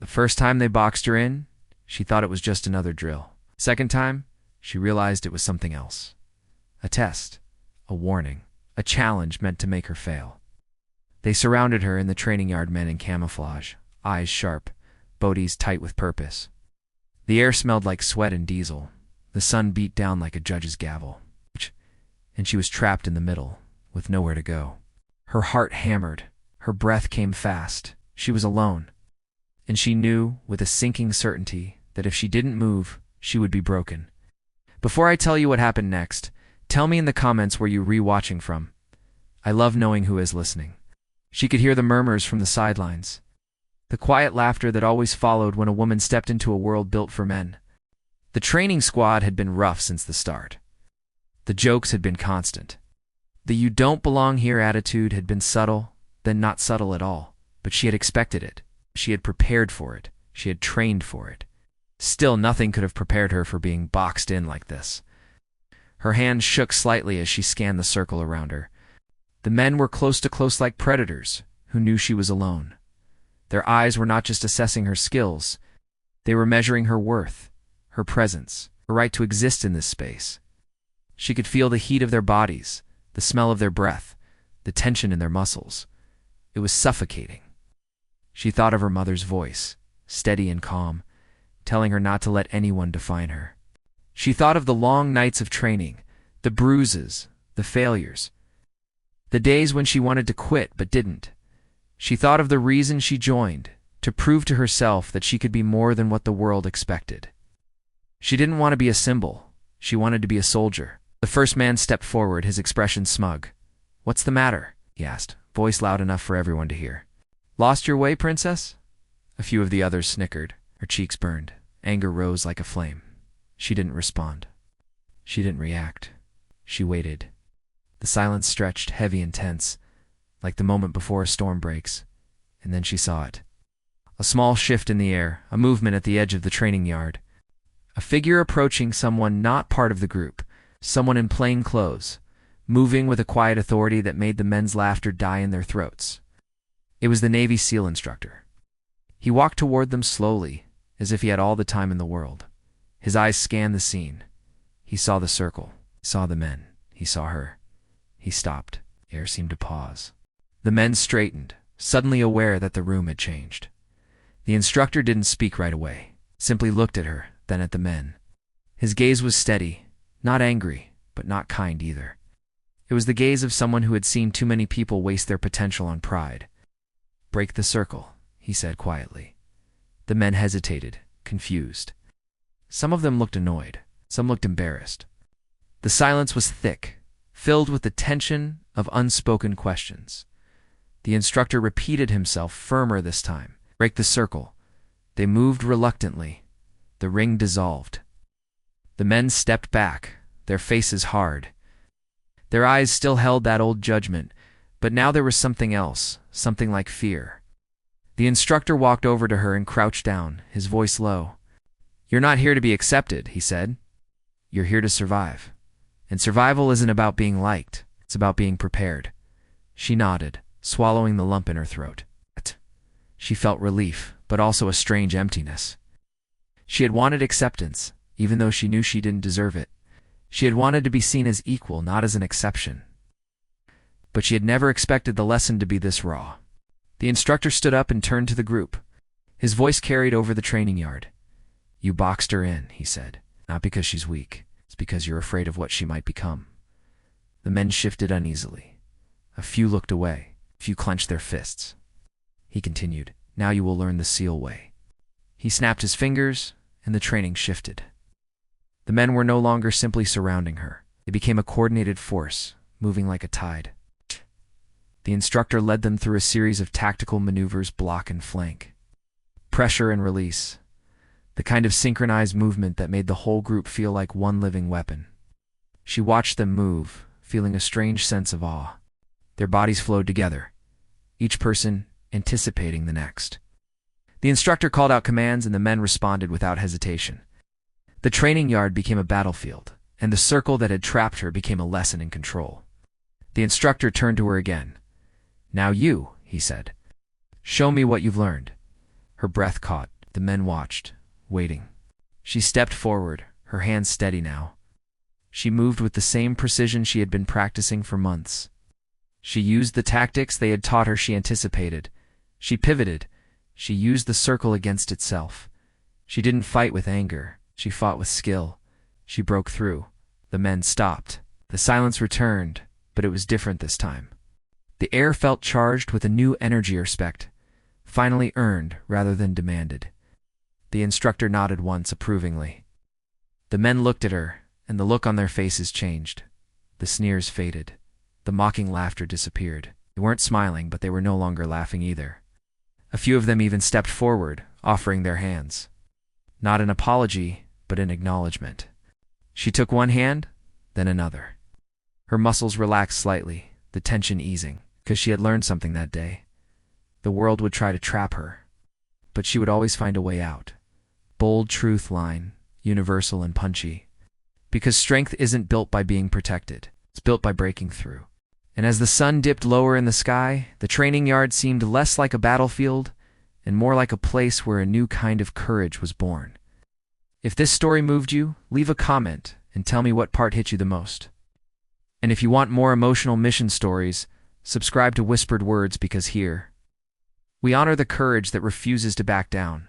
The first time they boxed her in, she thought it was just another drill. Second time, she realized it was something else. A test, a warning, a challenge meant to make her fail. They surrounded her in the training yard, men in camouflage, eyes sharp, bodies tight with purpose. The air smelled like sweat and diesel. The sun beat down like a judge's gavel. And she was trapped in the middle, with nowhere to go. Her heart hammered. Her breath came fast. She was alone. And she knew, with a sinking certainty, that if she didn't move, she would be broken. Before I tell you what happened next, tell me in the comments where you're re-watching from. I love knowing who is listening. She could hear the murmurs from the sidelines, the quiet laughter that always followed when a woman stepped into a world built for men. The training squad had been rough since the start. The jokes had been constant. The "you don't belong here" attitude had been subtle, then not subtle at all. But she had expected it. She had prepared for it. She had trained for it. Still, nothing could have prepared her for being boxed in like this. Her hands shook slightly as she scanned the circle around her. The men were close to close like predators who knew she was alone. Their eyes were not just assessing her skills. They were measuring her worth, her presence, her right to exist in this space. She could feel the heat of their bodies, the smell of their breath, the tension in their muscles. It was suffocating. She thought of her mother's voice, steady and calm, telling her not to let anyone define her. She thought of the long nights of training, the bruises, the failures, the days when she wanted to quit but didn't. She thought of the reason she joined, to prove to herself that she could be more than what the world expected. She didn't want to be a symbol. She wanted to be a soldier. The first man stepped forward, his expression smug. "What's the matter?" he asked, voice loud enough for everyone to hear. "Lost your way, princess?" A few of the others snickered. Her cheeks burned. Anger rose like a flame. She didn't respond. She didn't react. She waited. The silence stretched, heavy and tense, like the moment before a storm breaks. And then she saw it. A small shift in the air, a movement at the edge of the training yard. A figure approaching someone not part of the group, someone in plain clothes, moving with a quiet authority that made the men's laughter die in their throats. It was the Navy SEAL instructor. He walked toward them slowly, as if he had all the time in the world. His eyes scanned the scene. He saw the circle, saw the men, he saw her. He stopped. Air seemed to pause. The men straightened, suddenly aware that the room had changed. The instructor didn't speak right away, simply looked at her, then at the men. His gaze was steady, not angry, but not kind either. It was the gaze of someone who had seen too many people waste their potential on pride. "Break the circle," he said quietly. The men hesitated, confused. Some of them looked annoyed, some looked embarrassed. The silence was thick, filled with the tension of unspoken questions. The instructor repeated himself, firmer this time. "Break the circle." They moved reluctantly. The ring dissolved. The men stepped back, their faces hard. Their eyes still held that old judgment, but now there was something else, something like fear. The instructor walked over to her and crouched down, his voice low. "You're not here to be accepted," he said. "You're here to survive. And survival isn't about being liked. It's about being prepared." She nodded, swallowing the lump in her throat. She felt relief, but also a strange emptiness. She had wanted acceptance, even though she knew she didn't deserve it. She had wanted to be seen as equal, not as an exception. But she had never expected the lesson to be this raw. The instructor stood up and turned to the group. His voice carried over the training yard. "You boxed her in," he said. "Not because she's weak. It's because you're afraid of what she might become." The men shifted uneasily. A few looked away. A few clenched their fists. He continued, "Now you will learn the SEAL way." He snapped his fingers, and the training shifted. The men were no longer simply surrounding her. They became a coordinated force, moving like a tide. The instructor led them through a series of tactical maneuvers, block and flank. Pressure and release. The kind of synchronized movement that made the whole group feel like one living weapon. She watched them move, feeling a strange sense of awe. Their bodies flowed together, each person anticipating the next. The instructor called out commands and the men responded without hesitation. The training yard became a battlefield, and the circle that had trapped her became a lesson in control. The instructor turned to her again. "Now you," he said. "Show me what you've learned." Her breath caught. The men watched, waiting. She stepped forward, her hands steady now. She moved with the same precision she had been practicing for months. She used the tactics they had taught her. She anticipated. She pivoted. She used the circle against itself. She didn't fight with anger. She fought with skill. She broke through. The men stopped. The silence returned, but it was different this time. The air felt charged with a new energy, respect, finally earned rather than demanded. The instructor nodded once approvingly. The men looked at her, and the look on their faces changed. The sneers faded. The mocking laughter disappeared. They weren't smiling, but they were no longer laughing either. A few of them even stepped forward, offering their hands. Not an apology, but an acknowledgement. She took one hand, then another. Her muscles relaxed slightly, the tension easing, because she had learned something that day. The world would try to trap her, but she would always find a way out. Bold truth line, universal and punchy. Because strength isn't built by being protected, it's built by breaking through. And as the sun dipped lower in the sky, the training yard seemed less like a battlefield and more like a place where a new kind of courage was born. If this story moved you, leave a comment and tell me what part hit you the most. And if you want more emotional mission stories, subscribe to Whispered Words, because here, we honor the courage that refuses to back down.